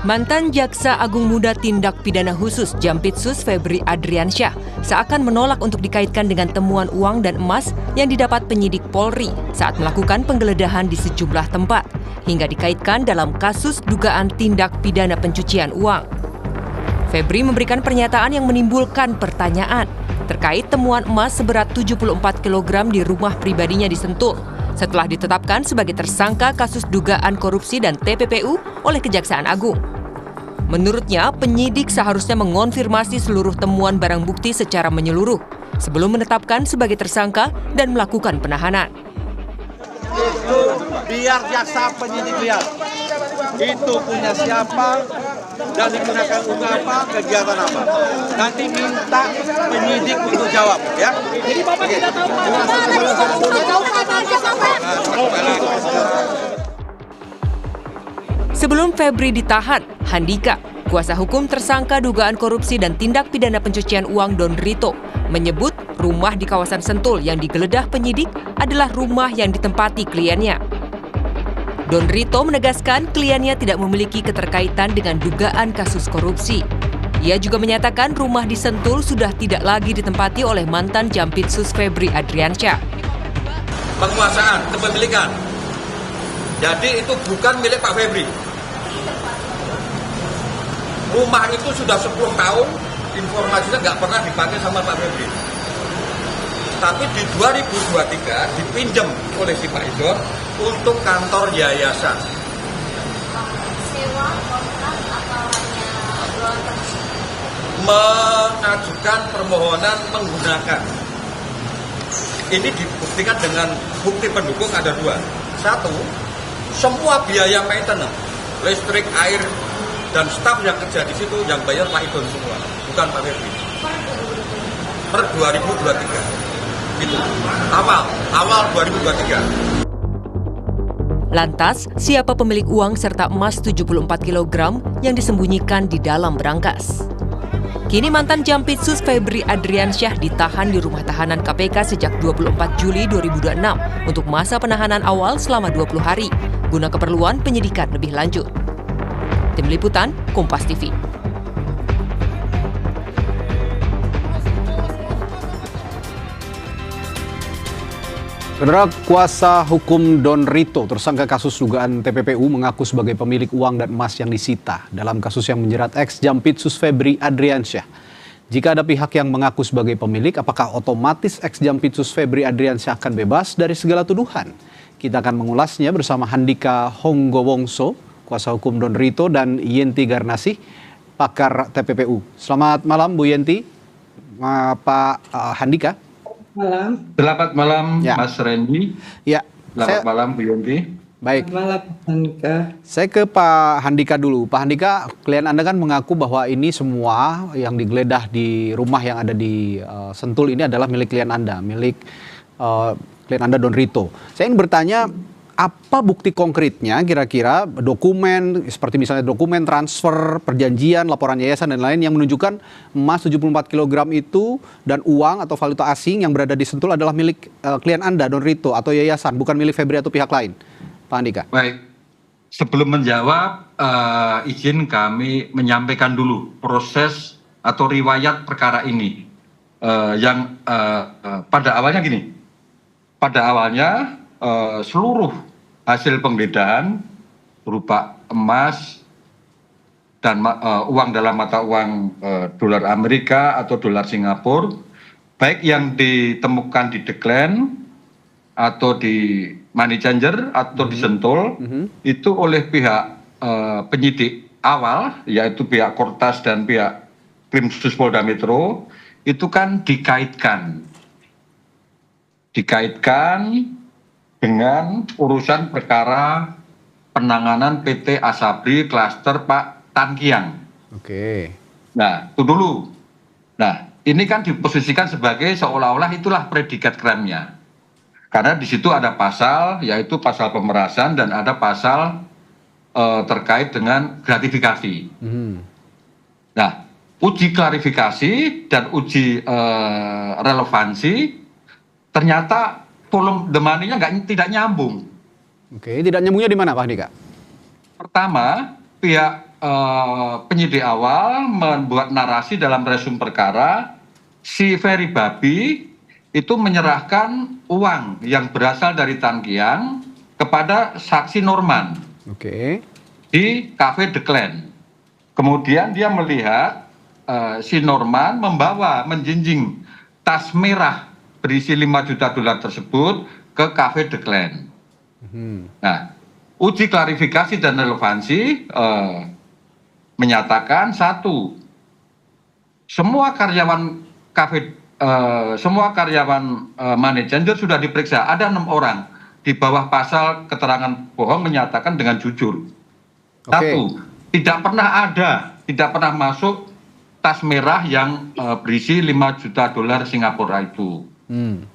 Mantan Jaksa Agung Muda Tindak Pidana Khusus Jampitsus Febri Adriansyah seakan menolak untuk dikaitkan dengan temuan uang dan emas yang didapat penyidik Polri saat melakukan penggeledahan di sejumlah tempat, hingga dikaitkan dalam kasus dugaan tindak pidana pencucian uang. Febri memberikan pernyataan yang menimbulkan pertanyaan terkait temuan emas seberat 74 kg di rumah pribadinya di Sentul setelah ditetapkan sebagai tersangka kasus dugaan korupsi dan TPPU oleh Kejaksaan Agung. Menurutnya, penyidik seharusnya mengonfirmasi seluruh temuan barang bukti secara menyeluruh sebelum menetapkan sebagai tersangka dan melakukan penahanan. Itu biar jaksa penyidik lihat itu punya siapa dan digunakan untuk apa, kegiatan apa. Nanti minta penyidik untuk jawab, ya. Jadi Bapak tidak tahu Sebelum Febri ditahan, Handika, kuasa hukum tersangka dugaan korupsi dan tindak pidana pencucian uang Don Rito, menyebut rumah di kawasan Sentul yang digeledah penyidik adalah rumah yang ditempati kliennya. Don Rito menegaskan kliennya tidak memiliki keterkaitan dengan dugaan kasus korupsi. Ia juga menyatakan rumah di Sentul sudah tidak lagi ditempati oleh mantan Jampitsus Febri Adriansyah. penguasaan, kepemilikan. Jadi itu bukan milik Pak Febri. Rumah itu sudah 10 tahun, informasinya nggak pernah dipakai sama Pak Febri. Tapi di 2023 dipinjam oleh si Pak Idor untuk kantor yayasan. Sewa, kontrak, atau hanya obrolan terus? Mengajukan permohonan menggunakan. Ini dibuktikan dengan bukti pendukung ada 2. 1, semua biaya maintenance, listrik, air, dan staf yang kerja di situ yang bayar Pak Idon semua, bukan Pak Febri. Per 2023. Itu awal 2023. Lantas, siapa pemilik uang serta emas 74 kg yang disembunyikan di dalam berangkas? Kini mantan Jampitsus Febri Adriansyah ditahan di rumah tahanan KPK sejak 24 Juli 2026 untuk masa penahanan awal selama 20 hari guna keperluan penyidikan lebih lanjut. Tim Liputan, Kompas TV. Saudara, kuasa hukum Don Rito, tersangka kasus dugaan TPPU, mengaku sebagai pemilik uang dan emas yang disita dalam kasus yang menjerat ex-Jampitsus Febri Adriansyah. Jika ada pihak yang mengaku sebagai pemilik, apakah otomatis ex-Jampitsus Febri Adriansyah akan bebas dari segala tuduhan? Kita akan mengulasnya bersama Handika Honggowongso, kuasa hukum Don Rito, dan Yenti Garnasih, pakar TPPU. Selamat malam Bu Yenti, Pak Handika. Selamat malam Ya. Mas Randy. Ya, Selamat malam Bu Yenti. baik. Malam, Handika. Saya ke Pak Handika dulu. Pak Handika, klien Anda kan mengaku bahwa ini semua yang digeledah di rumah yang ada di Sentul ini adalah milik klien Anda, milik klien Anda Don Rito. Saya ingin bertanya, apa bukti konkretnya kira-kira dokumen, seperti misalnya dokumen transfer, perjanjian, laporan yayasan dan lain yang menunjukkan emas 74 kg itu dan uang atau valuta asing yang berada di Sentul adalah milik klien Anda Don Rito atau yayasan, bukan milik Febri atau pihak lain? Pak Handika. Baik, sebelum menjawab, izin kami menyampaikan dulu proses atau riwayat perkara ini. Yang pada awalnya gini, pada awalnya seluruh hasil penggeledahan berupa emas dan uang dalam mata uang dolar Amerika atau dolar Singapura, baik yang ditemukan di Deklen atau di Money Changer atau di Sentul, itu oleh pihak penyidik awal, yaitu pihak Kortas dan pihak Krimsus Polda Metro, itu kan dikaitkan dengan urusan perkara penanganan PT Asabri klaster Pak Tan Kiang. Oke. Nah, itu dulu. Nah, ini kan diposisikan sebagai seolah-olah itulah predikat krimnya. Karena di situ ada pasal, yaitu pasal pemerasan dan ada pasal terkait dengan gratifikasi. Nah, uji klarifikasi dan uji relevansi ternyata volume demandnya tidak nyambung. Oke, tidak nyambungnya di mana Pak Handika? Pertama, pihak penyidik awal membuat narasi dalam resum perkara, si Ferry Babi itu menyerahkan uang yang berasal dari Tangkiang kepada saksi Norman di Cafe The Clan. Kemudian dia melihat si Norman menjinjing tas merah berisi $5 juta tersebut ke Cafe The Clan. Nah, uji klarifikasi dan relevansi menyatakan satu, semua karyawan money changer sudah diperiksa, ada 6 orang di bawah pasal keterangan bohong menyatakan dengan jujur. Satu, tidak pernah masuk tas merah yang berisi $5 juta Singapura itu.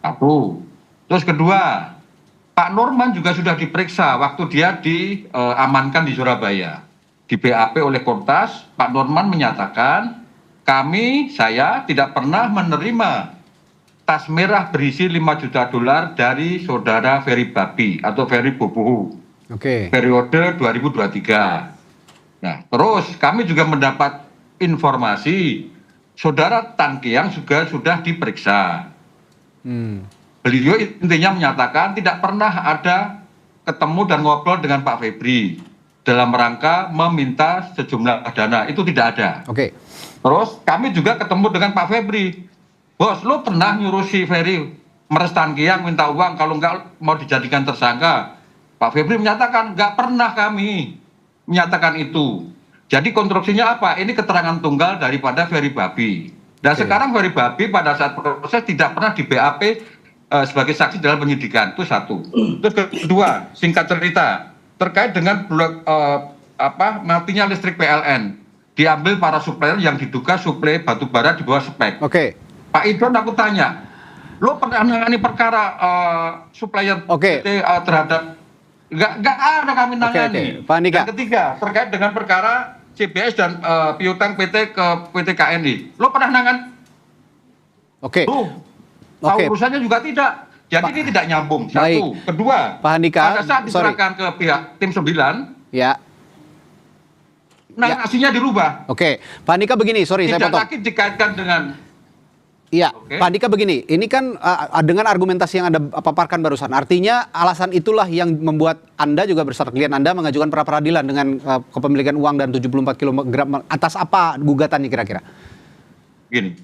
Satu. Terus kedua, Pak Norman juga sudah diperiksa waktu dia diamankan di Surabaya. Di BAP oleh Kortas, Pak Norman menyatakan, saya tidak pernah menerima tas merah berisi $5 juta dari saudara Ferry Babi atau Ferry Bobohu. Periode 2023. Nah, terus kami juga mendapat informasi saudara Tangkiang juga sudah diperiksa. Beliau intinya menyatakan tidak pernah ada ketemu dan ngobrol dengan Pak Febri dalam rangka meminta sejumlah dana, itu tidak ada. Terus kami juga ketemu dengan Pak Febri. Bos, lo pernah nyuruh si Ferry meres Tangkiang minta uang kalau enggak mau dijadikan tersangka? Pak Febri menyatakan nggak pernah kami menyatakan itu. Jadi konstruksinya apa? Ini keterangan tunggal daripada Ferry Babi. Dan sekarang Ferry Babi pada saat proses tidak pernah di BAP sebagai saksi dalam penyidikan. Itu satu. Terus kedua, singkat cerita, terkait dengan matinya listrik PLN, diambil para supplier yang diduga suplai batu bara di bawah spek. Pak Idron, aku tanya, lo pernah menangani perkara supplier terhadap nggak ada kami nangani. Pak Andika. Yang ketiga, terkait dengan perkara CBS dan piutang PT ke PT KNI, lo pernah nangan? Urusannya juga tidak. Jadi ini tidak nyambung. Satu. Kedua, Pak Andika, pada saat diserahkan ke pihak tim 9, narasinya dirubah. Pak Andika begini, saya potong. Tidak lagi dikaitkan dengan. Pak Andika begini, ini kan dengan argumentasi yang Anda paparkan barusan, artinya alasan itulah yang membuat Anda juga beserta klien Anda mengajukan pra peradilan dengan kepemilikan uang dan 74 kg. Atas apa gugatannya kira-kira? Gini,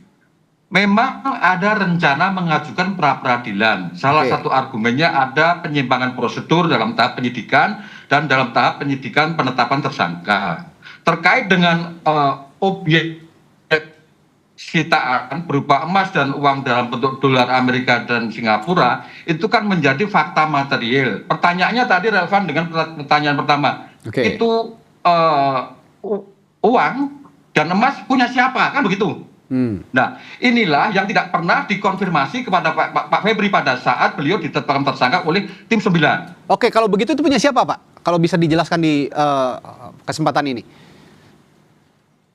memang ada rencana mengajukan pra peradilan. Salah satu argumennya ada penyimpangan prosedur dalam tahap penyidikan dan dalam tahap penyidikan penetapan tersangka. Terkait dengan objek sitaan berupa emas dan uang dalam bentuk dolar Amerika dan Singapura, itu kan menjadi fakta material. Pertanyaannya tadi relevan dengan pertanyaan pertama. Itu uang dan emas punya siapa? Kan begitu. Nah, inilah yang tidak pernah dikonfirmasi kepada Pak Febri pada saat beliau ditetapkan tersangka oleh tim 9. Kalau begitu itu punya siapa, Pak? Kalau bisa dijelaskan di kesempatan ini.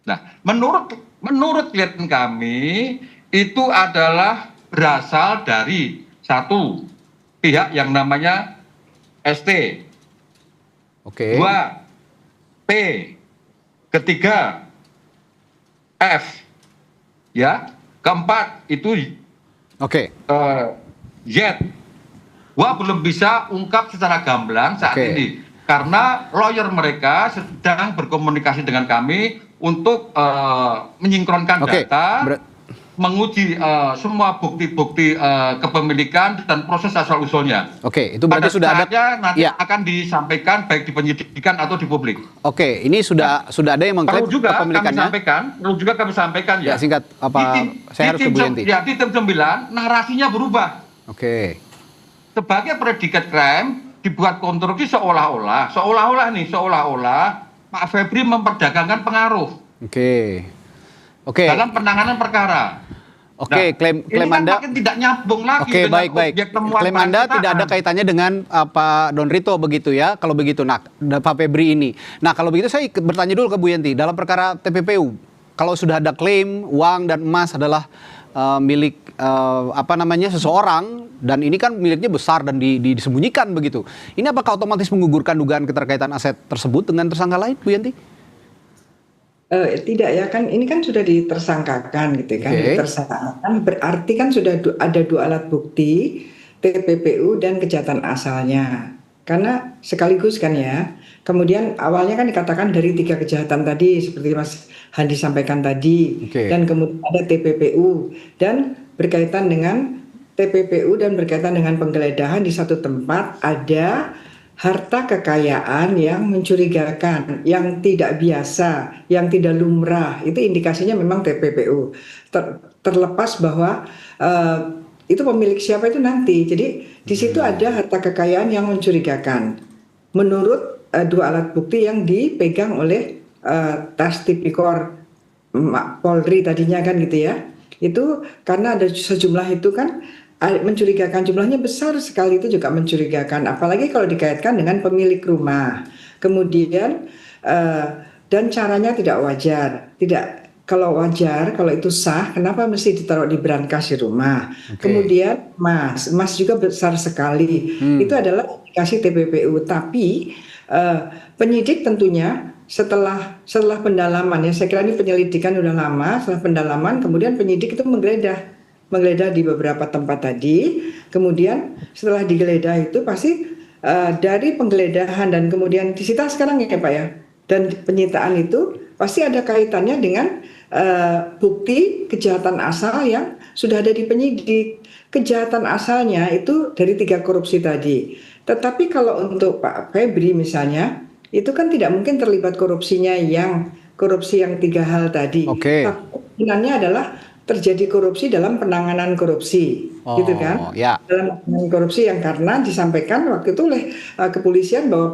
Nah, menurut klien kami itu adalah berasal dari satu pihak yang namanya ST, dua P, ketiga F, keempat itu Z. Gua belum bisa ungkap secara gamblang saat ini karena lawyer mereka sedang berkomunikasi dengan kami untuk menyinkronkan data, menguji semua bukti-bukti kepemilikan dan proses asal-usulnya. Itu berarti sudah ada. Nanti akan disampaikan baik di penyidikan atau di publik. Ini sudah ada yang mengklaim kepemilikannya. Perlu juga kami sampaikan ya. Singkat saya harus ke Bu Yenti. Di tim 9 narasinya berubah. Sebagai predikat crime dibuat konstruksi seolah-olah Pak Febri memperdagangkan pengaruh dalam penanganan perkara. Klaim ini kan Anda makin tidak nyambung lagi dengan objek temuan. Klaim Anda tidak ada kaitannya dengan Pak Donrito begitu ya. Kalau begitu, Pak Febri ini. Nah, kalau begitu saya bertanya dulu ke Bu Yenti, dalam perkara TPPU, kalau sudah ada klaim uang dan emas adalah milik seseorang dan ini kan miliknya besar dan disembunyikan begitu. Ini apakah otomatis menggugurkan dugaan keterkaitan aset tersebut dengan tersangka lain, Bu Yenti? Tidak ya, kan ini kan sudah ditersangkakan gitu kan, Oke. ditersangkakan berarti kan sudah ada dua alat bukti, TPPU dan kejahatan asalnya. Karena sekaligus kan ya. Kemudian awalnya kan dikatakan dari 3 kejahatan tadi seperti Mas Handi sampaikan tadi, Oke. dan kemudian ada TPPU dan berkaitan dengan TPPU dan berkaitan dengan penggeledahan di satu tempat ada harta kekayaan yang mencurigakan, yang tidak biasa, yang tidak lumrah. Itu indikasinya memang TPPU. Terlepas bahwa itu pemilik siapa itu nanti. Jadi di situ ada harta kekayaan yang mencurigakan. Menurut dua alat bukti yang dipegang oleh Tas Tipikor Polri tadinya kan gitu ya. Itu karena ada sejumlah itu kan mencurigakan, jumlahnya besar sekali, itu juga mencurigakan, apalagi kalau dikaitkan dengan pemilik rumah. Kemudian dan caranya tidak wajar. Kalau wajar, kalau itu sah, kenapa mesti ditaruh di brankas di rumah? Kemudian emas juga besar sekali. Itu adalah indikasi TPPU. Tapi penyidik tentunya setelah pendalaman ya, saya kira ini penyelidikan udah lama. Setelah pendalaman, kemudian penyidik itu menggeledah di beberapa tempat tadi. Kemudian setelah digeledah itu pasti dari penggeledahan dan kemudian disita sekarang ya Pak ya, dan penyitaan itu pasti ada kaitannya dengan bukti kejahatan asal yang sudah ada di penyidik. Kejahatan asalnya itu dari 3 korupsi tadi. Tetapi kalau untuk Pak Febri misalnya, itu kan tidak mungkin terlibat korupsi yang 3 hal tadi. Oke. Tapi kemungkinannya adalah terjadi korupsi dalam penanganan korupsi, gitu kan? Ya. Dalam penanganan korupsi yang karena disampaikan waktu itu oleh kepolisian bahwa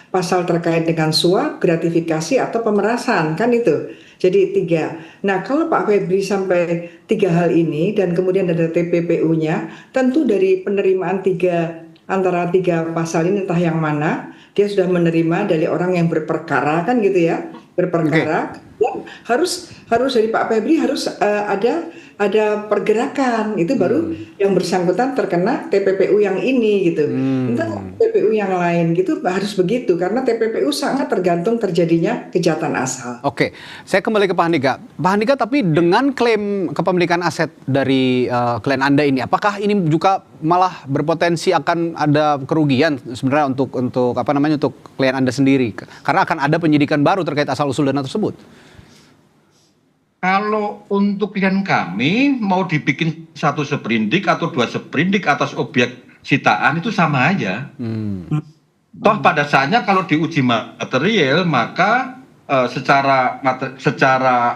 pasal terkait dengan suap, gratifikasi atau pemerasan, kan itu. Jadi 3. Nah, kalau Pak Febri sampai 3 hal ini dan kemudian ada TPPU-nya, tentu dari penerimaan antara 3 pasal ini entah yang mana, dia sudah menerima dari orang yang berperkara kan gitu ya, berperkara. Ya, harus dari Pak Febri harus ada pergerakan, itu baru yang bersangkutan terkena TPPU yang ini gitu. Entah TPPU yang lain gitu, harus begitu karena TPPU sangat tergantung terjadinya kejahatan asal. Oke, saya kembali ke Pak Andika. Pak Andika, tapi dengan klaim kepemilikan aset dari klien Anda ini, apakah ini juga malah berpotensi akan ada kerugian sebenarnya untuk klien Anda sendiri? Karena akan ada penyidikan baru terkait asal usul dana tersebut. Kalau untuk klien kami mau dibikin 1 sprindik atau 2 sprindik atas objek sitaan itu sama aja. Toh pada saatnya kalau diuji material maka secara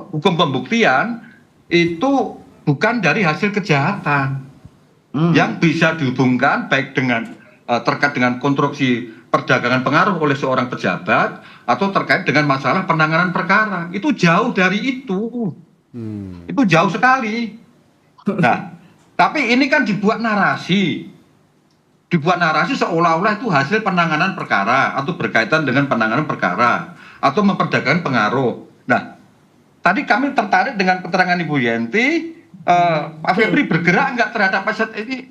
hukum pembuktian itu bukan dari hasil kejahatan yang bisa dihubungkan baik dengan terkait dengan konstruksi perdagangan pengaruh oleh seorang pejabat atau terkait dengan masalah penanganan perkara. Itu jauh dari itu. Itu jauh sekali. Nah, tapi ini kan dibuat narasi seolah-olah itu hasil penanganan perkara atau berkaitan dengan penanganan perkara atau memperdagangkan pengaruh. Nah, tadi kami tertarik dengan keterangan Ibu Yenti, Pak Febri bergerak enggak terhadap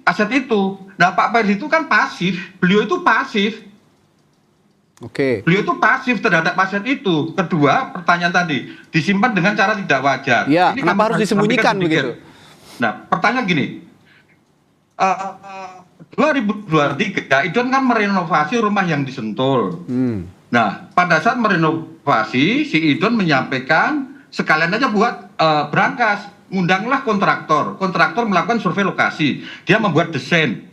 aset itu. Nah, Pak Febri itu kan pasif, beliau itu pasif. Oke. Beliau itu pasif terhadap aset itu. Kedua, pertanyaan tadi disimpan dengan cara tidak wajar. Ya, ini kenapa harus disembunyikan begitu? Nah, pertanyaan gini, 2023 Idon kan merenovasi rumah yang di Sentul. Nah, pada saat merenovasi, si Idon menyampaikan sekalian aja buat brankas, ngundanglah kontraktor melakukan survei lokasi, dia membuat desain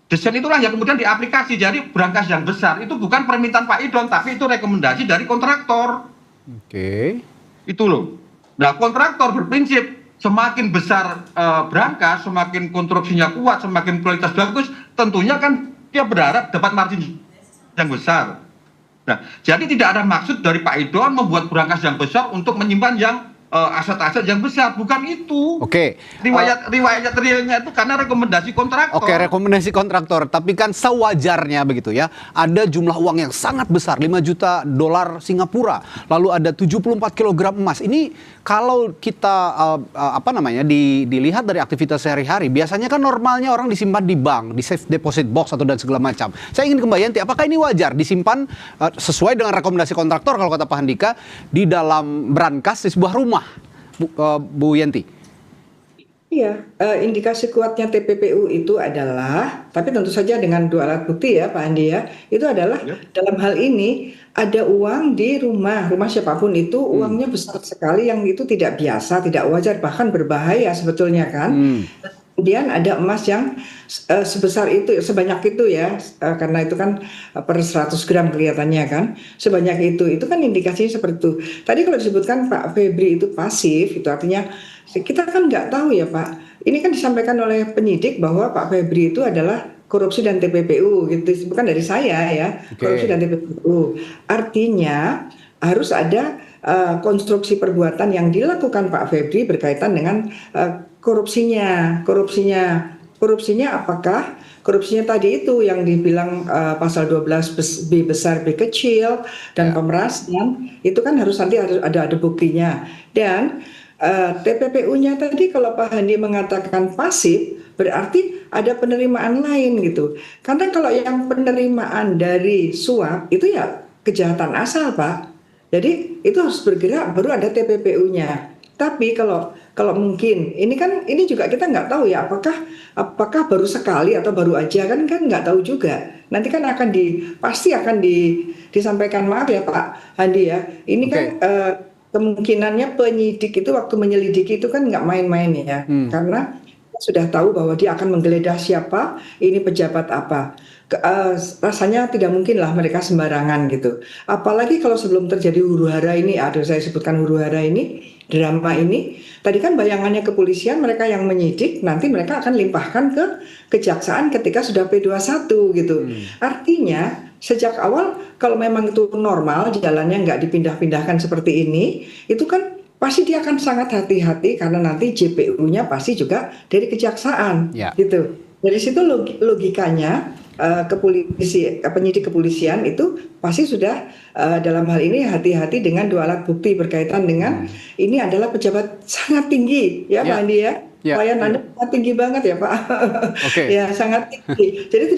itulah yang kemudian diaplikasi. Jadi brankas yang besar itu bukan permintaan Pak Idon, tapi itu rekomendasi dari kontraktor. Oke. Itu loh. Nah, kontraktor berprinsip semakin besar brankas, semakin konstruksinya kuat, semakin kualitas bagus, tentunya kan dia berharap dapat margin yang besar. Nah, jadi tidak ada maksud dari Pak Idon membuat brankas yang besar untuk menyimpan yang aset-aset yang besar, bukan itu. Oke. Riwayatnya itu karena rekomendasi kontraktor. Oke, rekomendasi kontraktor. Tapi kan sewajarnya begitu ya. Ada jumlah uang yang sangat besar, 5 juta dolar Singapura. Lalu ada 74 kilogram emas. Ini kalau kita dilihat dari aktivitas sehari-hari, biasanya kan normalnya orang disimpan di bank, di safe deposit box atau dan segala macam. Saya ingin ke Mbak Yanti, apakah ini wajar disimpan sesuai dengan rekomendasi kontraktor kalau kata Pak Handika di dalam brankas di sebuah rumah, Bu Yanti? Iya, indikasi kuatnya TPPU itu adalah, tapi tentu saja dengan 2 alat bukti ya Pak Andi ya, itu adalah dalam hal ini ada uang di rumah siapapun itu uangnya besar sekali yang itu tidak biasa, tidak wajar, bahkan berbahaya sebetulnya kan. Kemudian ada emas yang sebesar itu, sebanyak itu ya, karena itu kan per 100 gram kelihatannya kan, sebanyak itu kan indikasinya seperti itu. Tadi kalau disebutkan Pak Febri itu pasif, itu artinya kita kan nggak tahu ya Pak. Ini kan disampaikan oleh penyidik bahwa Pak Febri itu adalah korupsi dan TPPU, gitu, bukan dari saya ya, korupsi dan TPPU. Artinya harus ada konstruksi perbuatan yang dilakukan Pak Febri berkaitan dengan korupsinya apakah korupsinya tadi itu yang dibilang pasal 12 B besar B kecil dan pemerasan itu kan harus nanti ada buktinya. Dan TPPU-nya tadi kalau Pak Handi mengatakan pasif berarti ada penerimaan lain gitu. Karena kalau yang penerimaan dari suap itu ya kejahatan asal Pak. Jadi itu harus bergerak baru ada TPPU-nya. Tapi kalau mungkin ini juga kita nggak tahu ya apakah baru sekali atau baru aja kan nggak tahu juga. Nanti kan pasti akan disampaikan, maaf ya Pak Handi ya. Ini kan kemungkinannya penyidik itu waktu menyelidiki itu kan nggak main-main ya. Karena sudah tahu bahwa dia akan menggeledah siapa, ini pejabat apa. Rasanya tidak mungkin lah mereka sembarangan gitu. Apalagi kalau sebelum terjadi huru-hara ini, saya sebutkan huru-hara ini, drama ini, tadi kan bayangannya kepolisian mereka yang menyidik, nanti mereka akan limpahkan ke kejaksaan ketika sudah P21 gitu. Artinya sejak awal kalau memang itu normal, jalannya nggak dipindah-pindahkan seperti ini, itu kan pasti dia akan sangat hati-hati karena nanti JPU-nya pasti juga dari kejaksaan gitu. Dari situ logikanya penyidik kepolisian itu pasti sudah dalam hal ini hati-hati dengan 2 alat bukti berkaitan dengan ini adalah pejabat sangat tinggi ya Pak Andi ya. Klien Anda sangat tinggi banget ya Pak. Ya sangat tinggi. Jadi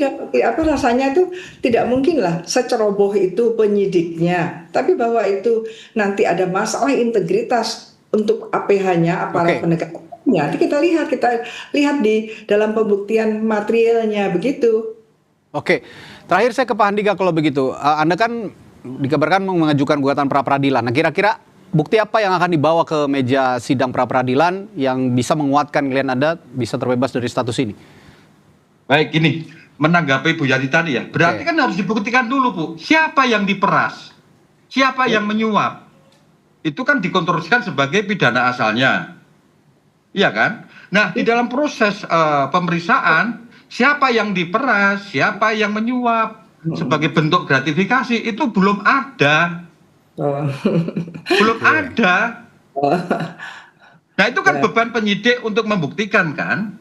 rasanya itu tidak mungkin lah seceroboh itu penyidiknya. Tapi bahwa itu nanti ada masalah integritas untuk APH-nya aparat penegak hukum. Nanti kita lihat di dalam pembuktian materialnya begitu. Oke, terakhir saya ke Pak Handika kalau begitu. Anda kan dikabarkan mengajukan gugatan pra-peradilan. Nah, kira-kira bukti apa yang akan dibawa ke meja sidang pra-peradilan yang bisa menguatkan klien Anda bisa terbebas dari status ini? Baik, ini menanggapi Bu Yanti tadi ya. Berarti kan harus dibuktikan dulu, Bu. Siapa yang diperas? Siapa yang menyuap? Itu kan dikonstruksikan sebagai pidana asalnya. Iya kan? Nah, di dalam proses pemeriksaan, siapa yang diperas, siapa yang menyuap sebagai bentuk gratifikasi itu belum ada. Belum ada. Nah, itu kan beban penyidik untuk membuktikan kan.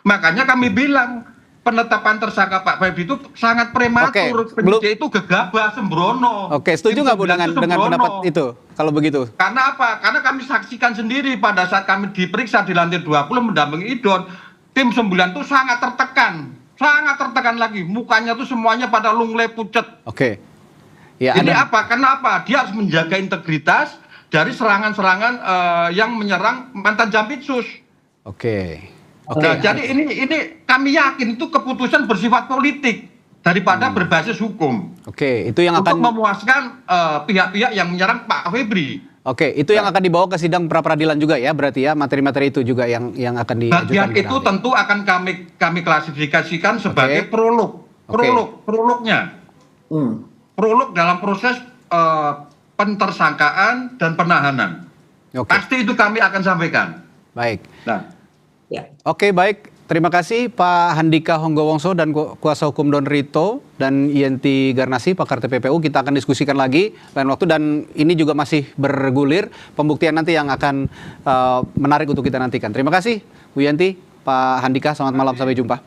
Makanya kami bilang penetapan tersangka Pak Febri itu sangat prematur. Penyidik itu gegabah, sembrono. Oke, setuju nggak Bu dengan pendapat itu kalau begitu? Karena apa? Karena kami saksikan sendiri pada saat kami diperiksa di lantai 20 mendampingi Idon, tim 9 itu sangat tertekan lagi. Mukanya tuh semuanya pada lunglai pucet. Oke. Ya, ini apa? Kenapa? Dia harus menjaga integritas dari serangan-serangan yang menyerang mantan Jampitsus. Oke. Nah, jadi ini kami yakin itu keputusan bersifat politik daripada berbasis hukum. Oke, itu yang akan untuk memuaskan pihak-pihak yang menyerang Pak Febri. Oke, itu yang akan dibawa ke sidang pra-peradilan juga ya, berarti ya materi-materi itu juga yang akan diajukan. Bagian itu tentu akan kami klasifikasikan sebagai prolognya. Prolog dalam proses pentersangkaan dan penahanan. Pasti itu kami akan sampaikan. Baik. Nah, Oke, baik. terima kasih Pak Handika Honggowongso dan kuasa hukum Don Rito dan Yenti Garnasi, pakar TPPU. Kita akan diskusikan lagi lain waktu dan ini juga masih bergulir pembuktian nanti yang akan menarik untuk kita nantikan. Terima kasih Bu Yenti, Pak Handika, selamat malam, sampai jumpa.